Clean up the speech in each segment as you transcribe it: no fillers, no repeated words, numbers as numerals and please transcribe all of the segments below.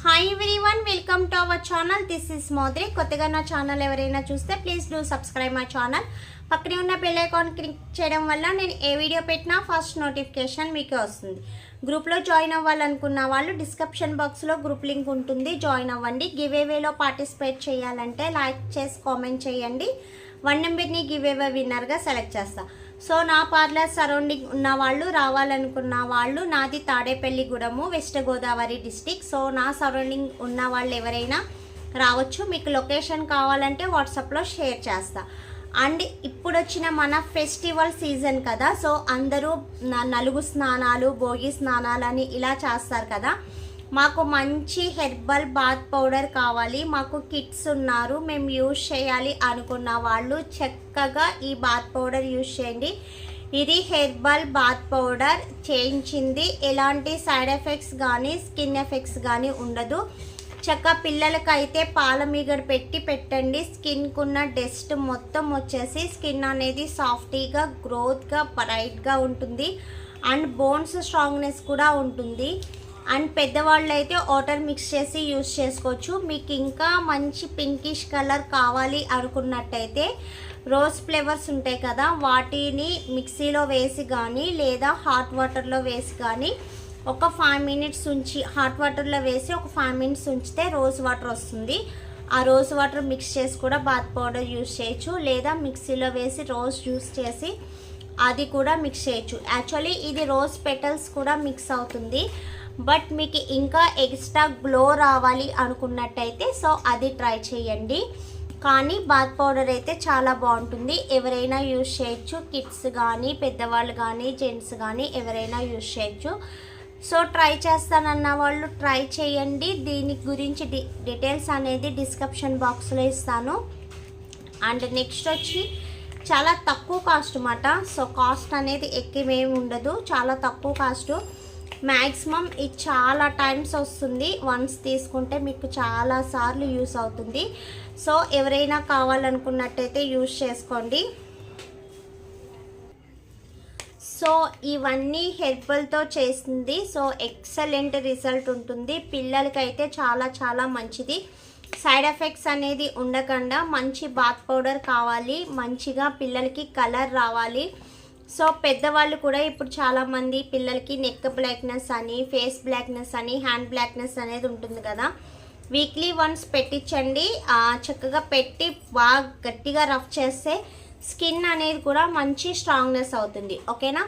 Hi everyone, welcome to our channel. This is మోద్రి. కొత్తగా నా ఛానల్ ఎవరైనా చూస్తే please do subscribe my channel. పక్కనే ఉన్న బెల్ ఐకాన్ క్లిక్ చేయడం వల్ల నేను ఏ వీడియో పెట్టినా ఫస్ట్ నోటిఫికేషన్ మీకే వస్తుంది. గ్రూప్లో జాయిన్ అవ్వాలనుకున్న వాళ్ళు డిస్క్రిప్షన్ బాక్స్లో గ్రూప్ లింక్ ఉంటుంది, జాయిన్ అవ్వండి. గివ్ అవేలో పార్టిసిపేట్ చేయాలంటే లైక్ చేసి కామెంట్ చేయండి. 1 నెంబర్ని గివ్ అవే విన్నర్గా సెలెక్ట్ చేస్తా. సో నా పార్లర్ సరౌండింగ్ ఉన్న వాళ్ళు, రావాలనుకున్న వాళ్ళు, నాది తాడేపల్లిగూడెము, వెస్ట్ గోదావరి డిస్టిక్. సో నా సరౌండింగ్ ఉన్న వాళ్ళు ఎవరైనా రావచ్చు. మీకు లొకేషన్ కావాలంటే వాట్సాప్లో షేర్ చేస్తా. అండ్ ఇప్పుడు వచ్చిన మన ఫెస్టివల్ సీజన్ కదా, సో అందరూ నలుగు స్నానాలు, భోగి స్నానాలు అని ఇలా చేస్తారు కదా. మాకు మంచి హెర్బల్ బాత్ పౌడర్ కావాలి, మాకు కిడ్స్ ఉన్నారు, మేము యూజ్ చేయాలి అనుకున్న వాళ్ళు చక్కగా ఈ బాత్ పౌడర్ యూజ్ చేయండి. ఇది హెర్బల్ బాత్ పౌడర్ చేయించింది, ఎలాంటి సైడ్ ఎఫెక్ట్స్ కానీ స్కిన్ ఎఫెక్ట్స్ కానీ ఉండదు. చక్కగా పిల్లలకైతే పాల మీగడ పెట్టండి. స్కిన్కు ఉన్న డస్ట్ మొత్తం వచ్చేసి స్కిన్ అనేది సాఫ్టీగా, గ్రోత్గా, బ్రైట్గా ఉంటుంది. అండ్ బోన్స్ స్ట్రాంగ్నెస్ కూడా ఉంటుంది. అండ్ పెద్దవాళ్ళు అయితే వాటర్ మిక్స్ చేసి యూస్ చేసుకోవచ్చు. మీకు ఇంకా మంచి పింకిష్ కలర్ కావాలి అనుకున్నట్టయితే రోజ్ ఫ్లేవర్స్ ఉంటాయి కదా, వాటిని మిక్సీలో వేసి కానీ లేదా హాట్ వాటర్లో వేసి కానీ ఒక 5 మినిట్స్ ఉంచి, హాట్ వాటర్లో వేసి ఒక 5 మినిట్స్ ఉంచితే రోజ్ వాటర్ వస్తుంది. ఆ రోజ్ వాటర్ మిక్స్ చేసి కూడా బాత్ పౌడర్ యూస్ చేయొచ్చు, లేదా మిక్సీలో వేసి రోజ్ జ్యూస్ చేసి అది కూడా మిక్స్ చేయొచ్చు. యాక్చువల్లీ ఇది రోజ్ పెటల్స్ కూడా మిక్స్ అవుతుంది. బట్ మీకు ఇంకా ఎక్స్ట్రా గ్లో రావాలి అనుకున్నట్టయితే సో అది ట్రై చేయండి. కానీ బాత్ పౌడర్ అయితే చాలా బాగుంటుంది, ఎవరైనా యూజ్ చేయొచ్చు. కిడ్స్ కానీ, పెద్దవాళ్ళు కానీ, జెంట్స్ కానీ ఎవరైనా యూజ్ చేయొచ్చు. సో ట్రై చేస్తానన్న వాళ్ళు ట్రై చేయండి. దీని గురించి డీటెయిల్స్ అనేది డిస్క్రిప్షన్ బాక్స్లో ఇస్తాను. అండ్ నెక్స్ట్ వచ్చి చాలా తక్కువ కాస్ట్ అన్నమాట. సో కాస్ట్ అనేది ఎక్కువేమి ఉండదు, చాలా తక్కువ కాస్ట్. మ్యాక్సిమం ఇది చాలా టైమ్స్ వస్తుంది, వన్స్ తీసుకుంటే మీకు చాలా సార్లు యూస్ అవుతుంది. సో ఎవరైనా కావాలనుకున్నట్టయితే యూస్ చేసుకోండి. సో ఇవన్నీ హెర్బల్తో చేసింది. సో ఎక్సలెంట్ రిజల్ట్ ఉంటుంది. పిల్లలకైతే చాలా చాలా మంచిది. సైడ్ ఎఫెక్ట్స్ అనేది ఉండకుండా మంచి బాత్ పౌడర్ కావాలి, మంచిగా పిల్లలకి కలర్ రావాలి. సో పెద్దవాళ్ళు కూడా ఇప్పుడు చాలామంది పిల్లలకి నెక్ బ్లాక్నెస్ అని, ఫేస్ బ్లాక్నెస్ అని, హ్యాండ్ బ్లాక్నెస్ అనేది ఉంటుంది కదా. వీక్లీ వన్స్ పెట్టించండి. చక్కగా పెట్టి బాగా గట్టిగా రఫ్ చేస్తే స్కిన్ అనేది కూడా మంచి స్ట్రాంగ్నెస్ అవుతుంది. ఓకేనా?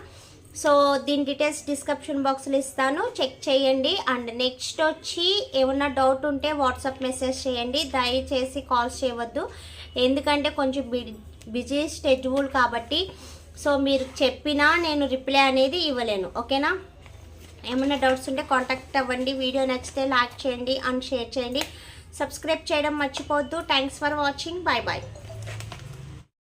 సో దీని డీటెయిల్స్ డిస్క్రిప్షన్ బాక్స్లో ఇస్తాను, చెక్ చేయండి. అండ్ నెక్స్ట్ వచ్చి ఏమన్నా డౌట్ ఉంటే వాట్సాప్ మెసేజ్ చేయండి, దయచేసి కాల్స్ చేయవద్దు. ఎందుకంటే కొంచెం బిజీ షెడ్యూల్ కాబట్టి సో మీరు చెప్పినా నేను రిప్లై అనేది ఇవ్వలేను. ఓకేనా? ఏమైనా డౌట్స్ ఉంటే కాంటాక్ట్ అవ్వండి. వీడియో నచ్చితే లైక్ చేయండి అండ్ షేర్ చేయండి. సబ్స్క్రైబ్ చేయడం మర్చిపోవద్దు. Thanks for watching. Bye bye.